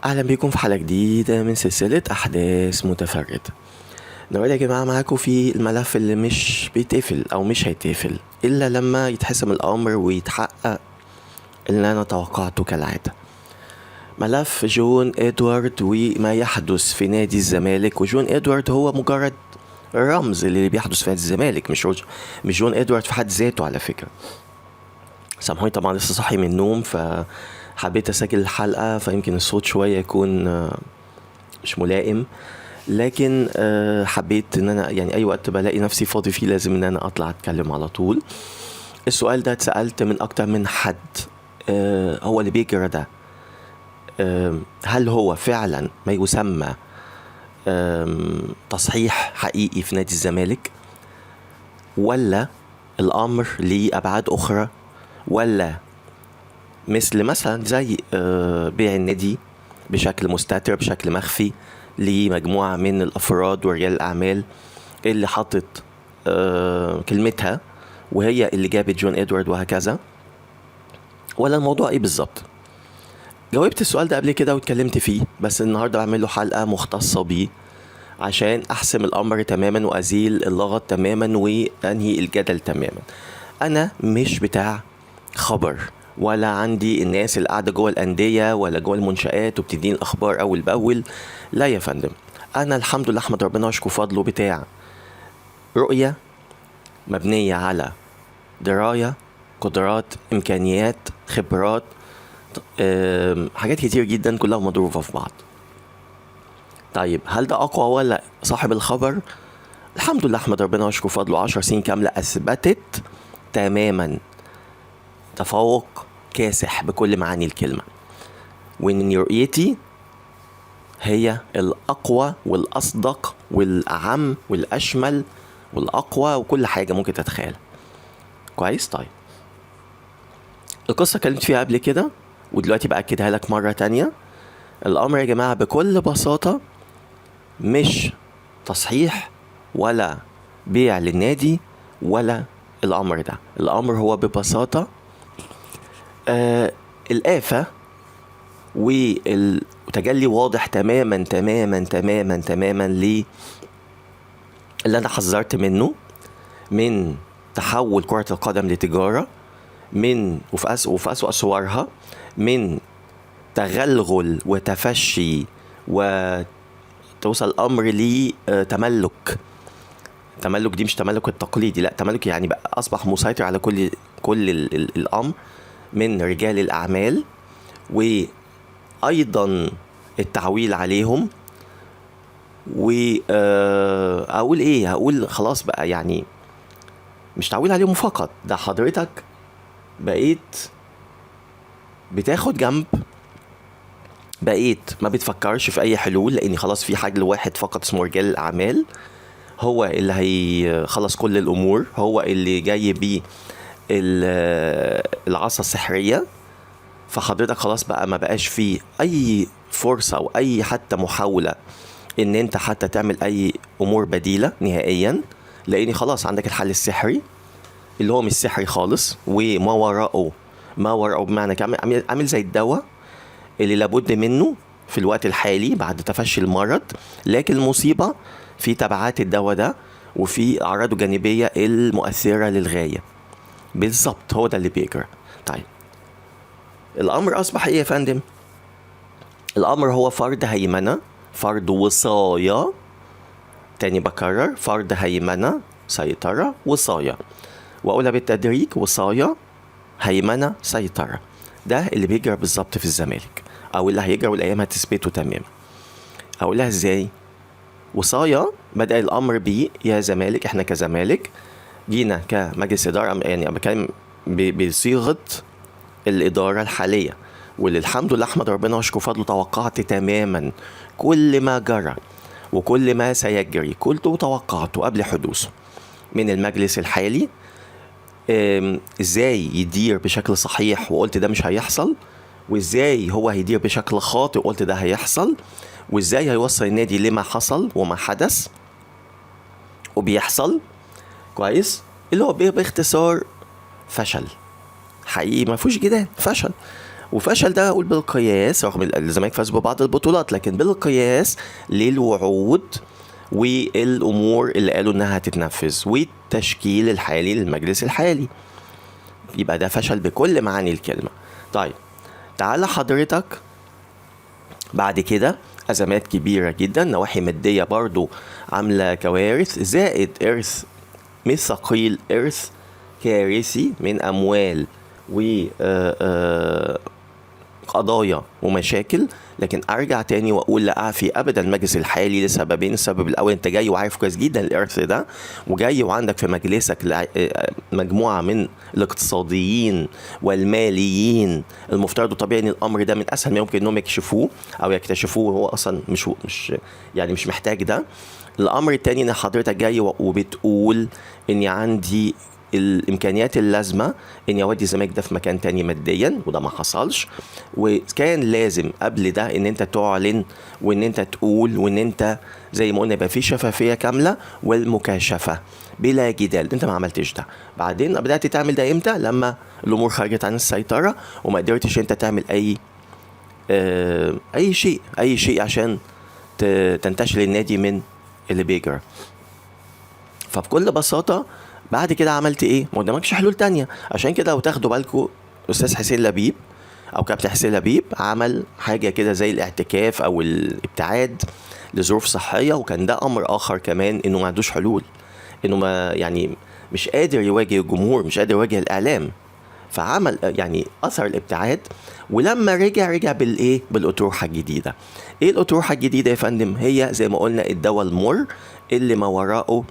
أهلا بيكم في حلقة جديدة من سلسلة أحداث متفردة. النهاردة يا جماعة معاكم في الملف اللي مش بيتقفل أو مش هيتقفل إلا لما يتحسم الأمر ويتحقق اللي أنا توقعته كالعادة. ملف جون إدوارد وما يحدث في نادي الزمالك. وجون إدوارد هو مجرد رمز اللي بيحدث في نادي الزمالك، مش جون إدوارد في حد ذاته على فكرة. سامحوني طبعا لسه صاحي من النوم فحبيت أسجل الحلقة، فيمكن الصوت شوية يكون مش ملائم، لكن حبيت ان انا يعني اي وقت بلاقي نفسي فاضي فيه لازم ان انا اطلع اتكلم على طول. السؤال ده اتسألت من اكتر من حد. هو اللي بيجرى ده هل هو فعلا ما يسمى تصحيح حقيقي في نادي الزمالك، ولا الامر ليه ابعاد اخرى، ولا مثلا زي بيع النادي بشكل مستتر بشكل مخفي لمجموعة من الأفراد ورجال الأعمال اللي حطت كلمتها وهي اللي جابت جون إدوارد وهكذا، ولا الموضوع إيه بالظبط؟ جاوبت السؤال ده قبل كده واتكلمت فيه، بس النهاردة بعمل له حلقة مختصة بيه عشان أحسم الأمر تماما وأزيل اللغط تماما وأنهي الجدل تماما. أنا مش بتاع خبر، ولا عندي الناس اللي قاعدة جوه الأندية ولا جوه المنشآت وبتدين الأخبار أول بأول. لا يا فندم، أنا الحمد لله أحمد ربنا وأشكر فضله بتاع رؤية مبنية على دراية، قدرات، إمكانيات، خبرات، حاجات كتير جدا كلها مضروبة في بعض. طيب هل ده أقوى ولا صاحب الخبر؟ الحمد لله أحمد ربنا وأشكر فضله 10 سنين كاملة أثبتت تماما تفوق كاسح بكل معاني الكلمة، وإن رؤيتي هي الأقوى والأصدق والأعم والأشمل والأقوى وكل حاجة ممكن تتخيل. كويس. طيب القصة كلمت فيها قبل كده ودلوقتي بأكدها لك مرة تانية. الأمر يا جماعة بكل بساطة مش تصحيح ولا بيع للنادي ولا الأمر ده. الأمر هو ببساطة الآفة وتجلي واضح تماما تماما تماما تماما اللي أنا حذرت منه، من تحول كرة القدم لتجارة، من وفي أسوأ صورها، من تغلغل وتفشي وتوصل الأمر لتملك. تملك دي مش تملك التقليدي، لا، تملك يعني بقى أصبح مسيطر على كل الأمر من رجال الأعمال، وأيضا التعويل عليهم. وأقول إيه، هقول خلاص بقى، يعني مش تعويل عليهم فقط، ده حضرتك بقيت بتاخد جنب، بقيت ما بتفكرش في أي حلول، لأن خلاص في حاجة واحد فقط اسمه رجال الأعمال، هو اللي هيخلص كل الأمور، هو اللي جاي بيه العصا السحرية. فحضرتك خلاص بقى ما بقاش فيه أي فرصة أو أي حتى محاولة إن أنت حتى تعمل أي أمور بديلة نهائيا، لأن خلاص عندك الحل السحري اللي هو مش سحري خالص، وما وراءه بمعنى عامل زي الدواء اللي لابد منه في الوقت الحالي بعد تفشي المرض، لكن المصيبة في تبعات الدواء ده وفي أعراضه الجانبية المؤثرة للغاية. بالظبط هو ده اللي بيجرى. طيب الأمر أصبح إيه يا فندم؟ الأمر هو فرض هيمنة، فرض وصاية، تاني بكرر، فرض هيمنة، سيطرة، وصاية، وأقولها بالتدريج، وصاية، هيمنة، سيطرة. ده اللي بيجرى بالظبط في الزمالك، أو اللي هيجرى والأيام هتثبته تماما. أقولها إزاي؟ وصاية بدأ الأمر بيه يا زمالك، إحنا كزمالك جينا كمجلس إدارة، يعني بكلم بصيغة الإدارة الحالية، واللي الحمد لله أحمد ربنا وأشكر فضله توقعت تماما كل ما جرى وكل ما سيجري، كنت توقعته قبل حدوثه من المجلس الحالي. ازاي يدير بشكل صحيح وقلت ده مش هيحصل، وازاي هو هيدير بشكل خاطئ وقلت ده هيحصل، وازاي هيوصل النادي لما حصل وما حدث وبيحصل. كويس. اللي هو باختصار فشل حقيقي، ما فيهوش جدال، فشل. وفشل ده اقول بالقياس، رغم الزمالك فاز ببعض البطولات، لكن بالقياس للوعود والامور اللي قالوا انها هتتنفذ والتشكيل الحالي للمجلس الحالي. يبقى ده فشل بكل معاني الكلمة. طيب تعالى حضرتك بعد كده أزمات كبيرة جدا، نواحي مادية برضو عاملة كوارث، زائد إرث مش ثقيل، إرث كارثي من أموال وقضايا ومشاكل. لكن ارجع تاني واقول لا اعفي ابدا المجلس الحالي لسببين. السبب الاول، انت جاي وعارف كويس جدا الارث ده، وجاي وعندك في مجلسك مجموعه من الاقتصاديين والماليين، المفترض وطبيعي ان الامر ده من اسهل ما يمكن انهم يكشفوه او يكتشفوه، هو اصلا مش يعني مش محتاج ده. الامر التاني ان حضرتك جاي وبتقول اني عندي الامكانيات اللازمه ان اودي الزمالك ده في مكان تاني ماديا، وده ما حصلش. وكان لازم قبل ده ان انت تعلن وان انت تقول وان انت زي ما قلنا يبقى في شفافيه كامله والمكاشفه بلا جدال. انت ما عملتش ده. بعدين بدات تعمل ده امتى؟ لما الامور خرجت عن السيطره وما قدرتش انت تعمل اي شيء عشان تنتشل النادي من اللي بيجرى. فبكل بساطه بعد كده عملت ايه؟ ما قدامكش حلول تانية. عشان كده لو تاخدوا بالكم استاذ حسين لبيب او كابتن حسين لبيب عمل حاجه كده زي الاعتكاف او الابتعاد لظروف صحيه، وكان ده امر اخر كمان انه ما عندوش حلول، انه ما يعني مش قادر يواجه الجمهور، مش قادر يواجه الاعلام، فعمل يعني اثر الابتعاد. ولما رجع بالاطروحه الجديده. ايه الاطروحه الجديده يا فندم؟ هي زي ما قلنا الدواء المر اللي ما وراءه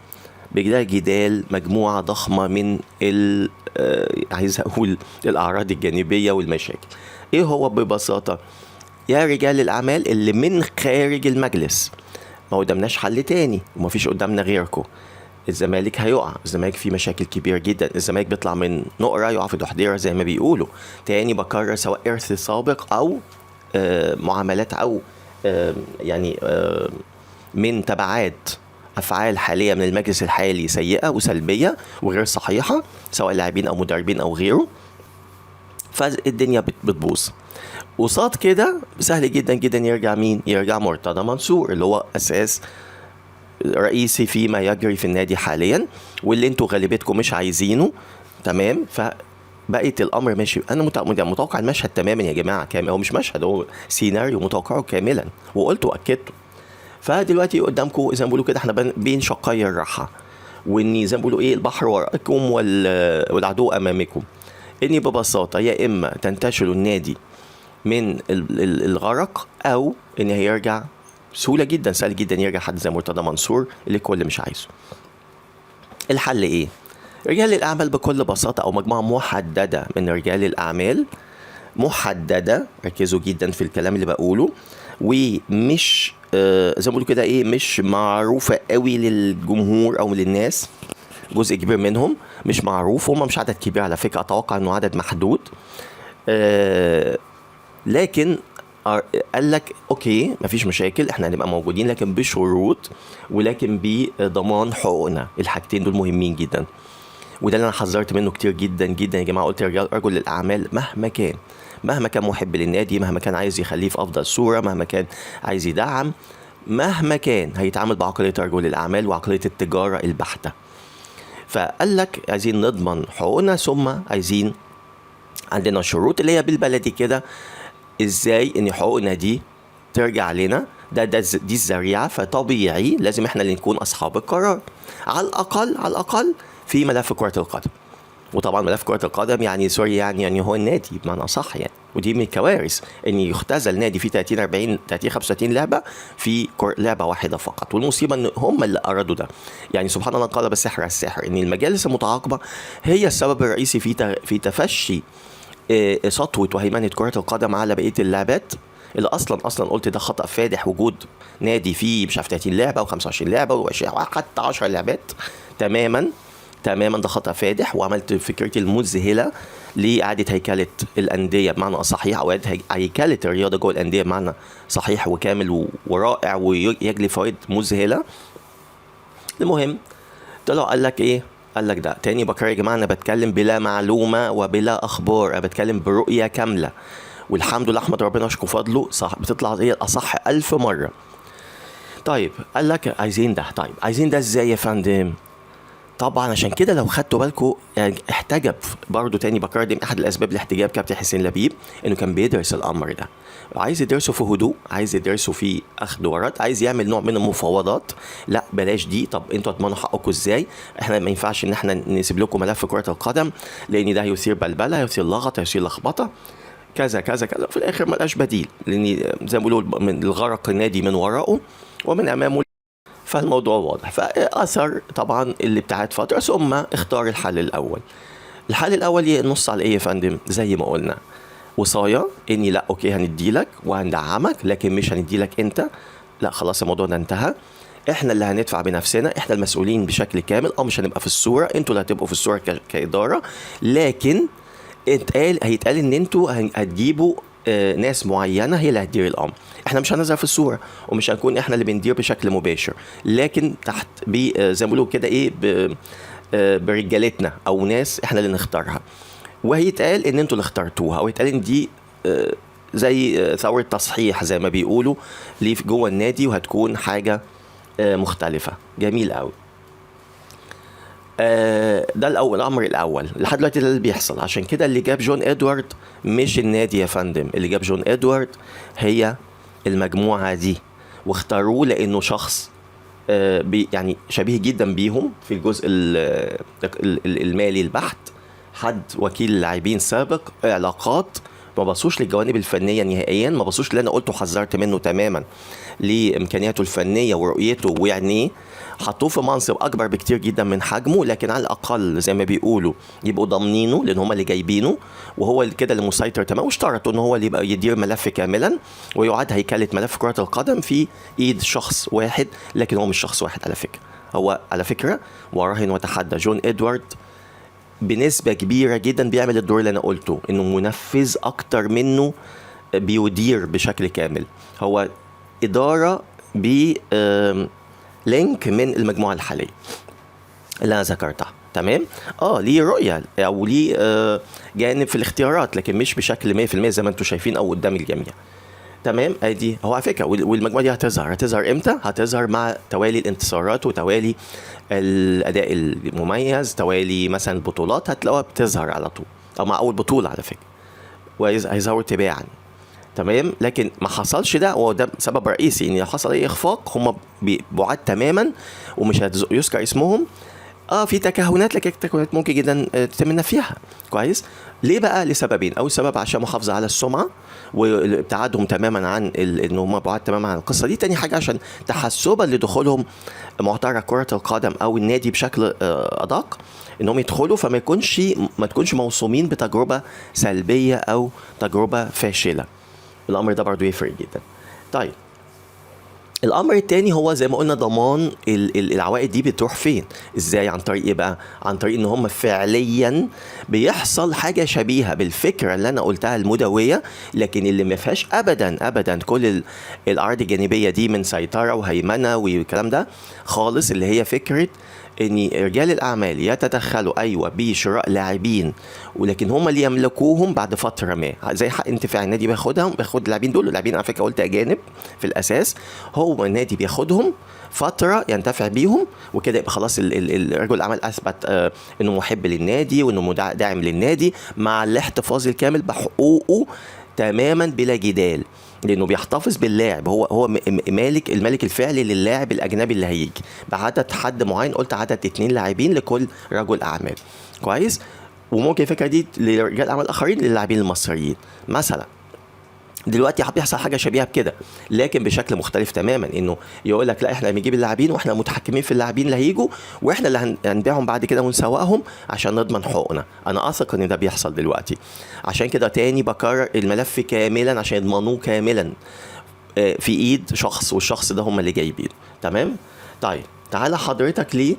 بجدال جدال مجموعة ضخمة من عايز أقول الأعراض الجانبية والمشاكل. إيه هو ببساطة؟ يا رجال الأعمال اللي من خارج المجلس، ما قدامناش حل تاني وما فيش قدامنا غيركم. الزمالك هيقع، الزمالك فيه مشاكل كبيرة جدا، الزمالك بيطلع من نقرة يقع في دحضيرة زي ما بيقولوا. تاني بكرر، سواء إرث سابق أو معاملات أو من تبعات أفعال حالية من المجلس الحالي سيئة وسلبية وغير صحيحة، سواء لاعبين أو مدربين أو غيره، فالدنيا بتبوظ. وصاد كده سهل جدا جدا يرجع مين؟ يرجع مرتضى منصور اللي هو أساس رئيسي فيما يجري في النادي حاليا، واللي انتوا غالبيتكم مش عايزينه. تمام. فبقيت الأمر ماشي. أنا متوقع المشهد تماما يا جماعة كامل، هو مش مشهد، هو سيناريو متوقعه كاملا وقلت وأكدته. فدلوقتي قدامكم زي ما بيقولوا كده احنا بين شقي الراحه، واني زي ما بيقولوا ايه البحر وراءكم والعدو امامكم. اني ببساطه يا اما تنتشلوا النادي من الغرق، او ان هيرجع بسهوله جدا، سهل جدا يرجع حد زي مرتضى منصور اللي الكل مش عايزه. الحل ايه؟ رجال الاعمال بكل بساطه او مجموعه محدده من رجال الاعمال، محدده، ركزوا جدا في الكلام اللي بقوله، ومش زي ما بيقولوا كده ايه، مش معروفه قوي للجمهور او للناس. جزء كبير منهم مش معروف، هم مش عدد كبير على فكره، اتوقع انه عدد محدود. لكن قال لك اوكي مفيش مشاكل، احنا هنبقى موجودين لكن بشروط، ولكن بضمان حقوقنا. الحاجتين دول مهمين جدا، وده اللي انا حذرت منه كتير جدا جدا يا جماعه. قلت رجل الاعمال مهما كان محب للنادي، مهما كان عايز يخليه في افضل صوره، مهما كان عايز يدعم، مهما كان هيتعامل بعقليه رجل الاعمال وعقليه التجاره البحته. فقال لك عايزين نضمن حقوقنا، ثم عايزين عندنا شروط اللي هي بالبلدي كده ازاي ان حقوقنا دي ترجع لنا. دي الذريعه. فطبيعي لازم احنا اللي نكون اصحاب القرار، على الاقل في ملف كره القدم. وطبعا ملف كرة القدم يعني سوري يعني هو النادي بمعنى صح يعني. ودي من الكوارث ان يختزل نادي فيه 30 40 30 35 لعبه في لعبه واحده فقط. والمصيبه ان هم اللي ارادوا ده. يعني سبحان الله قال بالسحر على السحر، ان المجالس المتعاقبه هي السبب الرئيسي في تفشي سطوه وهيمنه كره القدم على بقيه اللعبات، اللي اصلا قلت ده خطا فادح. وجود نادي فيه مش عارف 30 لعبه و25 لعبه وحتى 10 لعبات تماما ده خطأ فادح. وعملت فكرتي المذهلة لإعادة هيكلة الأندية بمعنى صحيح، أو إعادة هيكلة الرياضة جوه الأندية بمعنى صحيح وكامل ورائع ويجلي فوائد مذهلة. المهم طلع قال لك إيه؟ قال لك ده تاني بكرر يا جماعة، أنا بتكلم بلا معلومة وبلا أخبار، أنا بتكلم برؤية كاملة. والحمد لله احمد ربنا اشكر فضله صح، بتطلع هي الاصح 1000 مره. طيب قال لك عايزين ده، طيب عايزين ده ازاي يا فندم؟ طبعا عشان كده لو خدتوا بالكم يعني احتجب برضه تاني بكرر دي من احد الاسباب لاحتجاب كابتن حسين لبيب، انه كان بيدرس الامر ده، عايز يدرسه في هدوء، عايز يدرسه في اخذ ورد، عايز يعمل نوع من المفاوضات. لا بلاش دي، طب انتوا هتضمنوا حقكم ازاي؟ احنا ما ينفعش ان احنا نسيب لكم ملف كرة القدم لان ده هيثير بلبله، هيثير لغط، هيثير لخبطه، كذا كذا كذا. في الاخر ما لقاش بديل، لان زي ما بيقولوا من الغرق النادي من وراءه ومن امامه. فالموضوع واضح، فاثر طبعا اللي ابتعد فتره، ثم اختار الحل الاول. الحل الاول ينص على ايه يا فندم؟ زي ما قلنا وصايا اني لا اوكي هنديلك وهندعمك، لكن مش هنديلك انت، لا خلاص الموضوع ده انتهى، احنا اللي هندفع بنفسنا، احنا المسؤولين بشكل كامل، مش هنبقى في الصوره، انتوا اللي هتبقوا في الصوره كاداره، لكن هيتقال ان انتوا هتجيبوا ناس معينه هي اللي هتدير الامر، احنا مش هنظهر في الصوره ومش هنكون احنا اللي بندير بشكل مباشر، لكن تحت زي ما بيقولوا كده ايه برجالتنا او ناس احنا اللي نختارها، وهيتقال ان انتوا اللي اخترتوها، وهيتقال ان دي زي ثورة تصحيح زي ما بيقولوا ليه جوه النادي، وهتكون حاجة مختلفة. جميل قوي. ده الامر الاول لحد دلوقتي، ده اللي بيحصل. عشان كده اللي جاب جون ادوارد مش النادي يا فندم، اللي جاب جون ادوارد هي المجموعة دي، واختاروه لانه شخص يعني شبيه جدا بيهم في الجزء المالي البحت، حد وكيل لاعبين سابق، علاقات، ما بصوش للجوانب الفنيه نهائيا، ما بصوش اللي انا قلته حذرت منه تماما لامكانياته الفنيه ورؤيته ويعني حطوه في منصب اكبر بكتير جدا من حجمه، لكن على الاقل زي ما بيقولوا يبقوا ضامنينه لان هم اللي جايبينه، وهو كده اللي مسيطر تمام، واشترطوا ان هو اللي يبقى يدير ملف كاملا ويعاد هيكله ملف كره القدم في ايد شخص واحد، لكن هو مش شخص واحد على فكره، هو على فكره وراهن وتحدى جون ادوارد بنسبة كبيرة جدا بيعمل الدور اللي أنا قلته، إنه منفذ أكتر منه بيدير بشكل كامل، هو إدارة لينك من المجموعة الحالية اللي أنا ذكرتها. تمام. ليه رؤية أو ليه جانب في الاختيارات، لكن مش بشكل 100% زي ما أنتم شايفين أو قدام الجميع. تمام. ادي هو على فكره، والمجموعه دي هتظهر امتى؟ هتظهر مع توالي الانتصارات وتوالي الاداء المميز، توالي مثلا البطولات هتلاقوها بتظهر على طول، او مع اول بطوله على فكره، وهيظهروا تباعا. تمام. لكن ما حصلش ده، وده سبب رئيسي ان حصل اي اخفاق، هم بعاد تماما ومش هيذكر اسمهم. في تكهنات، لكن التكهنات ممكن جدا تتم نفيها. كويس. ليه بقى؟ لسببين. اول سبب عشان محافظه على السمعه وابتعادهم تماما عن ان هم بعاد تماما عن القصه دي. تاني حاجه عشان تحسبا لدخولهم معترك كره القدم او النادي بشكل ادق، انهم يدخلوا فما تكونش موصومين بتجربه سلبيه او تجربه فاشله. الامر ده برضو يفرق جدا. طيب الامر التاني هو زي ما قلنا ضمان العوائد دي بتروح فين ازاي؟ عن طريق ايه بقى؟ عن طريق ان هم فعليا بيحصل حاجه شبيهه بالفكره اللي انا قلتها المدويه، لكن اللي ما فيهاش ابدا كل الاراضي الجانبيه دي من سيطره وهيمنه والكلام ده خالص، اللي هي فكره ان رجال الاعمال يتدخلوا بشراء لاعبين، ولكن هم اللي يملكوهم بعد فتره ما، زي حق انتفاع النادي بياخد اللاعبين دول. اللاعبين على فكره قلت اجانب في الاساس، هو النادي بياخدهم فتره ينتفع بيهم، وكده يبقى خلاص رجل الاعمال اثبت انه محب للنادي وانه داعم للنادي مع الاحتفاظ الكامل بحقوقه تماما بلا جدال، لانه بيحتفظ باللاعب، هو المالك الفعلي للاعب الاجنبي اللي هيجي بعدد حد معين. قلت عدد 2 لاعبين لكل رجل اعمال. كويس. وممكن الفكره دي لرجال اعمال اخرين للاعبين المصريين مثلا. دلوقتي بيحصل حاجه شبيهه بكده، لكن بشكل مختلف تماما، انه يقول لك لا احنا بنجيب اللاعبين واحنا متحكمين في اللاعبين اللي هيجوا، واحنا اللي هنبيعهم بعد كده ونسوقهم عشان نضمن حقوقنا. انا اثق ان ده بيحصل دلوقتي. عشان كده تاني بكرر الملف كاملا عشان يضمنوه كاملا في ايد شخص، والشخص ده هم اللي جايبينه. تمام. طيب تعالى حضرتك ليه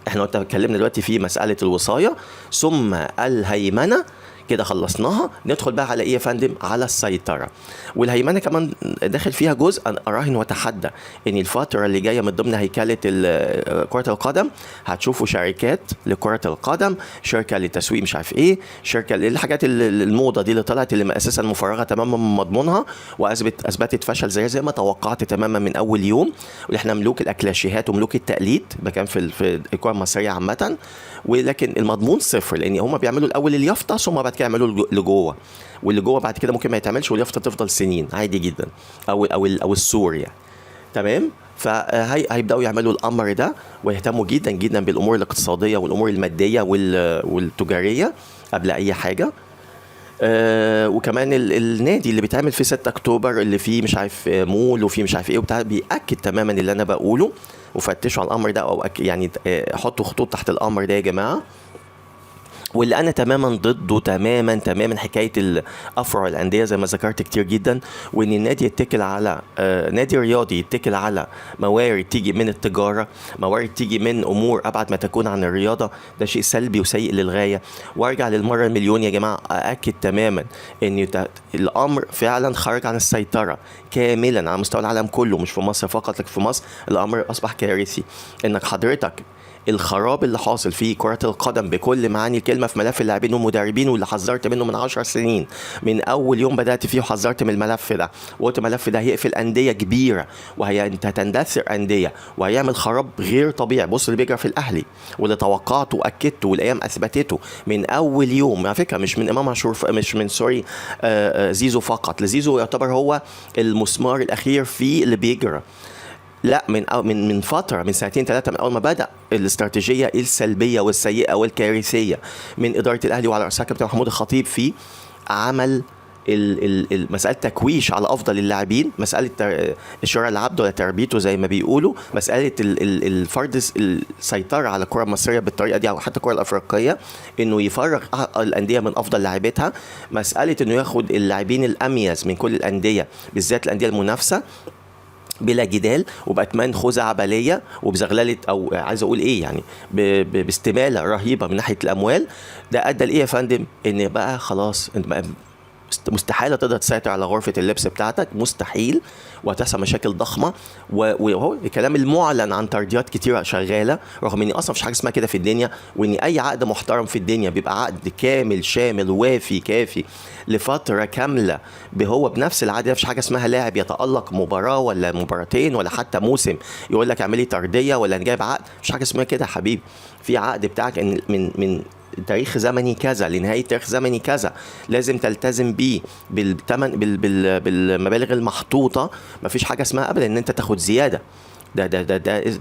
احنا اتكلمنا دلوقتي في مساله الوصايه ثم الهيمنه، كده خلصناها. ندخل بقى على ايه يا فندم؟ على السيطرة. والهيمنة كمان داخل فيها جزء أنا أراهن وأتحدى إن الفترة اللي جاية من ضمن هيكلة كرة القدم هتشوفوا شركات لكرة القدم، شركة للتسويق مش عارف ايه، شركة للحاجات الموضة دي اللي طلعت اللي أساسا مفرغة تماما من مضمونها، وأثبتت فشل زي ما توقعت تماما من أول يوم. واحنا ملوك الأكلاشيهات وملوك التقليد مكان في الكرة المصرية عامة، ولكن المضمون صفر، لأن هم بيعملوا الأول اليافطة ثم بعد كده يعملوا لجوه، واللي جوه بعد كده ممكن ما يتعملش واليافطة تفضل سنين عادي جدا، أو السور يعني. تمام. فهيبداوا يعملوا الامر ده ويهتموا جدا جدا بالامور الاقتصاديه والامور الماديه والتجاريه قبل اي حاجه. وكمان النادي اللي بيتعمل في 6 اكتوبر اللي فيه مش عارف مول وفيه مش عارف ايه وبتاع، بيأكد تماما اللي انا بقوله. وفتشوا على الامر ده، او يعني حطوا خطوط تحت الامر ده يا جماعه. واللي انا تماما ضده تماما حكايه الافرع الانديه زي ما ذكرت كتير جدا، وان النادي يتكل على نادي رياضي يتكل على موارد تيجي من التجاره، موارد تيجي من امور ابعد ما تكون عن الرياضه. ده شيء سلبي وسيء للغايه. وارجع للمره المليون يا جماعه، ااكد تماما ان الامر فعلا خرج عن السيطره كاملا على مستوى العالم كله، مش في مصر فقط، لكن في مصر الامر اصبح كارثي. انك حضرتك الخراب اللي حاصل في كرة القدم بكل معاني الكلمة في ملف اللاعبين والمدربين، واللي حذرت منه من 10 سنين من أول يوم بدأت فيه، وحذرت من الملف ده وقلت الملف ده هيقفل أندية كبيرة انت هتندثر أندية وهيعمل خراب غير طبيعي. بص اللي بيجرى في الأهلي واللي توقعته وأكدته والأيام أثبتته من أول يوم، على فكرة مش من إمام عاشور، مش من زيزو فقط. لزيزو يعتبر هو المسمار الأخير في اللي بيجرى، لا من فترة، من 2-3 من أول ما بدأ الاستراتيجية السلبية والسيئة والكارثية من إدارة الأهلي وعلى رأسها كابتن محمود الخطيب في عمل مسألة تكويش على أفضل اللاعبين، مسألة إشارة العبد ولا تربيته زي ما بيقولوا، مسألة الفرض السيطرة على الكرة المصرية بالطريقة دي أو حتى الكرة الأفريقية، إنه يفرغ الأندية من أفضل لاعبتها، مسألة إنه ياخد اللاعبين الأميز من كل الأندية بالذات الأندية المنافسة بلا جدال، وبقت منخوذة عبلية وبزغللة، او عايز اقول ايه يعني باستمالة رهيبة من ناحية الاموال. ده ادى لايه يا فندم؟ ان بقى خلاص انت بقى مستحيل تقدر تسيطر على غرفة اللبس بتاعتك، مستحيل، وهتحصل مشاكل ضخمة. وهو الكلام المعلن عن ترديات كتيرة شغالة، رغم ان اصلا مفيش حاجة اسمها كده في الدنيا، وان اي عقد محترم في الدنيا بيبقى عقد كامل شامل وافي كافي لفترة كاملة. هو بنفس العقد مفيش حاجة اسمها لاعب يتألق مباراة ولا مباراتين ولا حتى موسم يقول لك اعملي تردية ولا جايب عقد، مفيش حاجة اسمها كده يا حبيبي. في عقد بتاعك ان من تاريخ زمني كذا لنهاية تاريخ زمني كذا لازم تلتزم بيه بالمبالغ المحطوطة. مفيش حاجة اسمها أبدا إن أنت تاخد زيادة. ده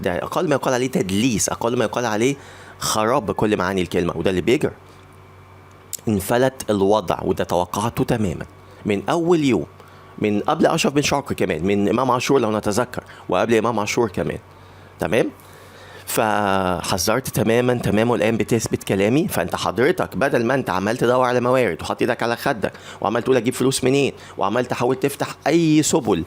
أقل ما يقال عليه تدليس، أقل ما يقال عليه خراب بكل معاني الكلمة، وده اللي بيجر. انفلت الوضع، وده توقعته تماما من أول يوم، من قبل أشرف بن شرقي كمان، من إمام عاشور لو نتذكر، وقبل إمام عاشور كمان. تمام. فحذرت تماما والآن بتثبت كلامي. فانت حضرتك بدل ما انت عمال تدور على موارد وحط ايدك على خدك وعمال تقول اجيب فلوس منين وعمال تحاول تفتح اي سبل،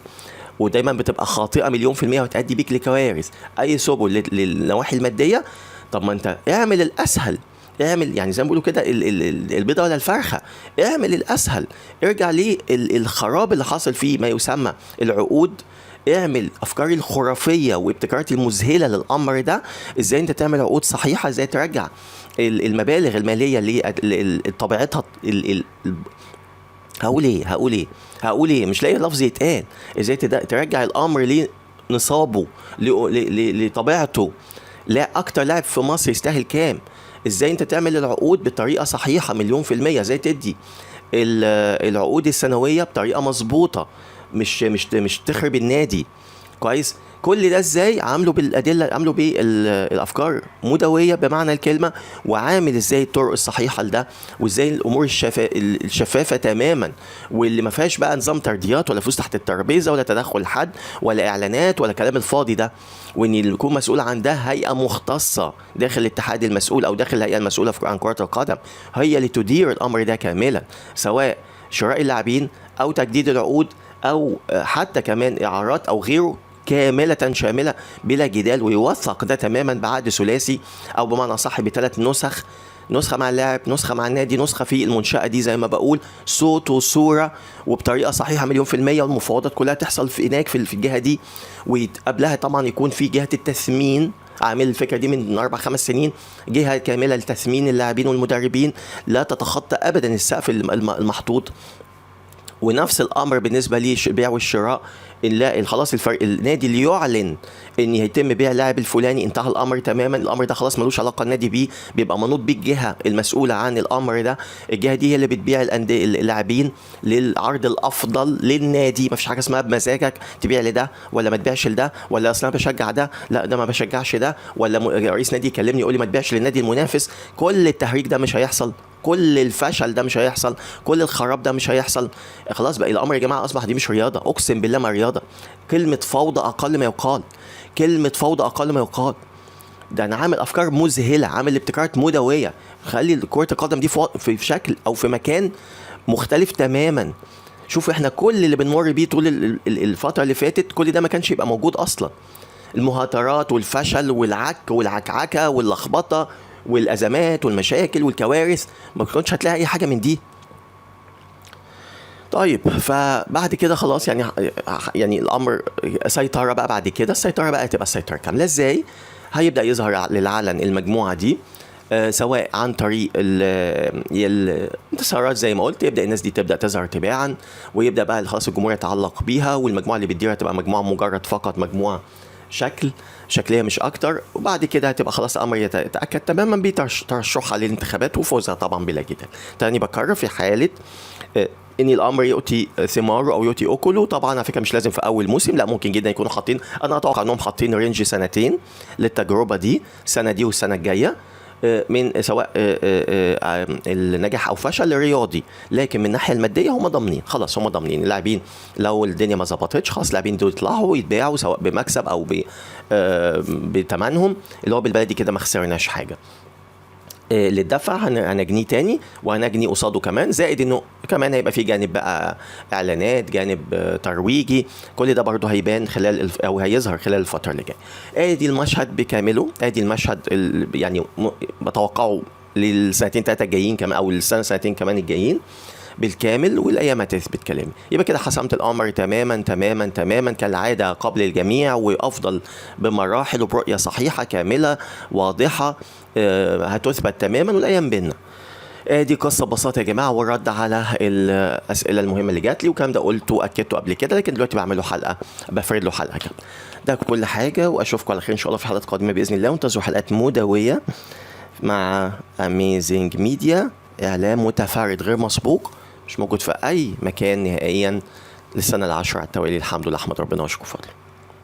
ودايما بتبقى خاطئة 100% وتؤدي بيك لكوارث، اي سبل للنواحي المادية. طب ما انت اعمل الاسهل، اعمل يعني زي ما بيقولوا كده البيضة ولا الفرخة، اعمل الاسهل. ارجع للخراب اللي حاصل فيه ما يسمى العقود، اعمل افكار الخرافيه وابتكارات المذهله للامر ده. ازاي انت تعمل عقود صحيحه، ازاي ترجع المبالغ الماليه اللي طبيعتها هقول ايه مش لاقي لفظ يتقال. ازاي ترجع الامر لنصابه لطبيعته. لا اكتر لاعب في مصر يستاهل كام. ازاي انت تعمل العقود بطريقه صحيحه 100%، ازاي تدي العقود السنويه بطريقه مظبوطه، مش تخرب النادي كويس. كل ده ازاي عامله بالادله، عامله بالافكار مدويه بمعنى الكلمه، وعامل ازاي الطرق الصحيحه لده، وازاي الامور الشفافه تماما، واللي ما فيهاش بقى نظام ترديات ولا فلوس تحت الترابيزه ولا تدخل حد ولا اعلانات ولا كلام الفاضي ده. وان اللي يكون مسؤول عن ده هيئه مختصه داخل الاتحاد المسؤول او داخل الهيئه المسؤوله عن كره القدم، هي اللي تدير الامر ده كاملا، سواء شراء اللاعبين او تجديد العقود او حتى كمان اعارات او غيره، كاملة شاملة بلا جدال. ويوثق ده تماما بعقد ثلاثي او بمعنى صح ب3 نسخ نسخة مع اللاعب، نسخة مع النادي، نسخة في المنشأة دي زي ما بقول، صوت وصورة وبطريقة صحيحة 100%. والمفاوضات كلها تحصل في هناك في الجهة دي، وقبلها طبعا يكون في جهة التثمين عامل الفكرة دي من 4-5 سنين، جهة كاملة لتثمين اللاعبين والمدربين لا تتخطى أبدا السقف المحطوط. ونفس الامر بالنسبه للبيع والشراء، نلاقي خلاص النادي اللي يعلن ان هيتم بيع اللاعب الفلاني انتهى الامر تماما، الامر ده خلاص ملوش علاقه النادي بيه، بيبقى منوط بيه الجهه المسؤوله عن الامر ده. الجهه دي هي اللي بتبيع اللاعبين للعرض الافضل للنادي. مفيش حاجه اسمها بمزاجك تبيع لده ولا ما تبيعش لده، ولا اصلا بشجع ده لا ده ما بشجعش ده، ولا رئيس نادي يكلمني يقول لي ما تبيعش للنادي المنافس. كل التهريج ده مش هيحصل، كل الفشل ده مش هيحصل، كل الخراب ده مش هيحصل. خلاص بقى الامر يا جماعه اصبح دي مش رياضه، اقسم بالله ما رياضه. كلمه فوضى اقل ما يقال، كلمه فوضى اقل ما يقال. ده انا عامل افكار مذهله، عامل ابتكارات مدويه، خلي كره القدم دي في شكل او في مكان مختلف تماما. شوف احنا كل اللي بنمر بيه طول الفتره اللي فاتت، كل ده ما كانش يبقى موجود اصلا. المهاترات والفشل والعك والعكعكه واللخبطه والازمات والمشاكل والكوارث، ما كنتش هتلاقي اي حاجه من دي. طيب فبعد كده خلاص يعني الامر سيطره بقى. بعد كده السيطره بقى تبقى السيطره كامله ازاي؟ هيبدا يظهر للعلن المجموعه دي، سواء عن طريق الانتصارات زي ما قلت، يبدا الناس دي تبدا تظهر تباعا، ويبدا بقى خلاص الجمهور يتعلق بيها، والمجموعه اللي بتديرها تبقى مجموعه مجرد فقط مجموعه شكليه مش اكتر. وبعد كده هتبقى خلاص الامر يتاكد تماما بترشحها للانتخابات وفوزها طبعا بلا جدال. تاني بكرر، في حاله ان الامر يؤتي ثماره او يؤتي اكله، طبعا على فكره مش لازم في اول موسم، لا ممكن جدا يكونوا حاطين، انا اتوقع انهم حاطين رينج سنتين للتجربه دي، السنه دي والسنه الجايه، من سواء النجاح او فشل رياضي. لكن من الناحيه الماديه هم ضامنين، خلاص هم ضامنين اللاعبين لو الدنيا ما ظبطتش خلاص اللاعبين دول يطلعوا ويتباعوا سواء بمكسب او بثمنهم، اللي هو بالبلدي كده ما خسرناش حاجه. اللي اتدفع هنجنيه تاني، وهنجني قصاده كمان، زائد انه كمان هيبقى في جانب بقى اعلانات، جانب ترويجي، كل ده برضه هيبان خلال او هيظهر خلال الفتره اللي جايه. ادي المشهد بكامله، ادي المشهد يعني بتوقعه للسنتين 3 الجايين كمان، او السنه سنتين كمان الجايين بالكامل، والايام هتثبت كلامي. يبقى كده حسمت الامر تماما تماما تماما كالعاده قبل الجميع، وافضل بمراحل وبرؤيه صحيحه كامله واضحه هتثبت تماما، والايام بينا. دي قصه ببساطه يا جماعه، والرد على الاسئله المهمه اللي جات لي، وكان ده قلته واكدته قبل كده، لكن دلوقتي بعمل له حلقه، بفرد له حلقه كده. ده كل حاجه، واشوفكم على خير ان شاء الله في حلقات قادمه باذن الله. وانتظروا حلقات مدويه مع اميزنج ميديا، اعلام متفرد غير مسبوق، مش موجود في اي مكان نهائيا للسنه ال10 على التوالي. الحمد لله، احمد ربنا واشكر فضله.